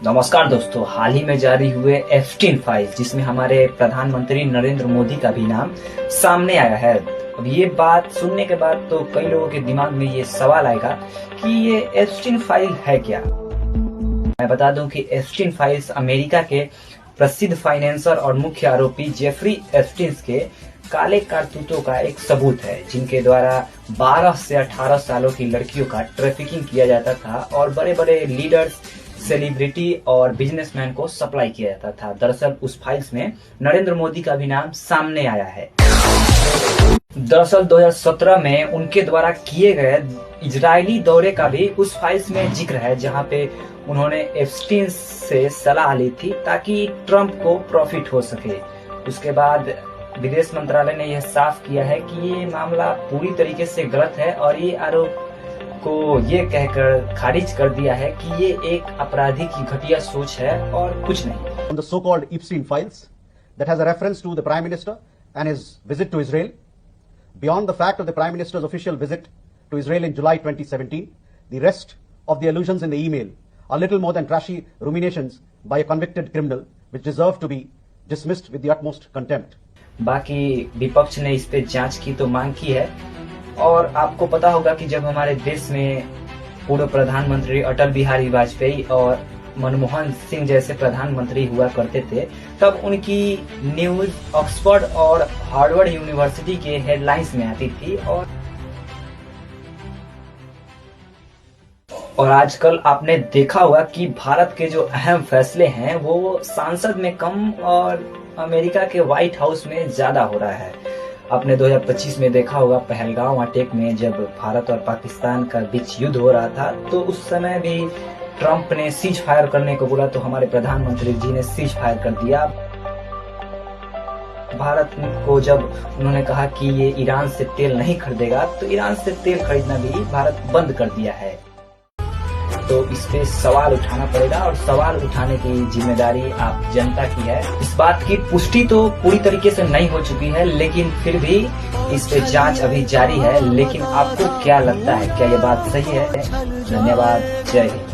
नमस्कार दोस्तों, हाल ही में जारी हुए एप्स्टीन फाइल्स जिसमें हमारे प्रधानमंत्री नरेंद्र मोदी का भी नाम सामने आया है। अब ये बात सुनने के बाद तो कई लोगों के दिमाग में ये सवाल आएगा कि ये एप्स्टीन फाइल है क्या। मैं बता दूं कि एप्स्टीन फाइल्स अमेरिका के प्रसिद्ध फाइनेंसर और मुख्य आरोपी जेफरी एप्स्टीन के काले कारतूतों का एक सबूत है, जिनके द्वारा 12 से 18 सालों की लड़कियों का ट्रैफिकिंग किया जाता था और बड़े बड़े लीडर्स, सेलिब्रिटी और बिजनेसमैन को सप्लाई किया जाता था। दरअसल उस फाइल्स में नरेंद्र मोदी का भी नाम सामने आया है। दरअसल 2017 में उनके द्वारा किए गए इजरायली दौरे का भी उस फाइल्स में जिक्र है, जहां पे उन्होंने एप्स्टीन से सलाह ली थी ताकि ट्रंप को प्रॉफिट हो सके। उसके बाद विदेश मंत्रालय ने यह साफ किया है कि ये मामला पूरी तरीके से गलत है और ये आरोप को ये कहकर खारिज कर दिया है कि ये एक अपराधी की घटिया सोच है और कुछ नहीं। On the so-called Epstein files that has a reference to the Prime Minister and his visit to Israel. Beyond the fact of the Prime Minister's official visit to Israel in July 2017, the rest of the allusions in the email are little more than trashy ruminations by a convicted criminal which deserve to be dismissed with the utmost contempt. बाकी विपक्ष ने इस पे जांच की तो मांग की है और आपको पता होगा कि जब हमारे देश में पूर्व प्रधानमंत्री अटल बिहारी वाजपेयी और मनमोहन सिंह जैसे प्रधानमंत्री हुआ करते थे, तब उनकी न्यूज ऑक्सफोर्ड और हार्वर्ड यूनिवर्सिटी के हेडलाइंस में आती थी। और आजकल आपने देखा होगा कि भारत के जो अहम फैसले हैं वो सांसद में कम और अमेरिका के व्हाइट हाउस में ज्यादा हो रहा है। आपने 2025 में देखा होगा पहलगाम अटैक में जब भारत और पाकिस्तान का बीच युद्ध हो रहा था, तो उस समय भी ट्रंप ने सीज फायर करने को बोला तो हमारे प्रधानमंत्री जी ने सीज फायर कर दिया। भारत को जब उन्होंने कहा कि ये ईरान से तेल नहीं खरीदेगा, तो ईरान से तेल खरीदना भी भारत बंद कर दिया है। तो इस पे सवाल उठाना पड़ेगा और सवाल उठाने की जिम्मेदारी आप जनता की है। इस बात की पुष्टि तो पूरी तरीके से नहीं हो चुकी है, लेकिन फिर भी इस पे जांच अभी जारी है। लेकिन आपको क्या लगता है, क्या ये बात सही है? धन्यवाद, जय हिंद।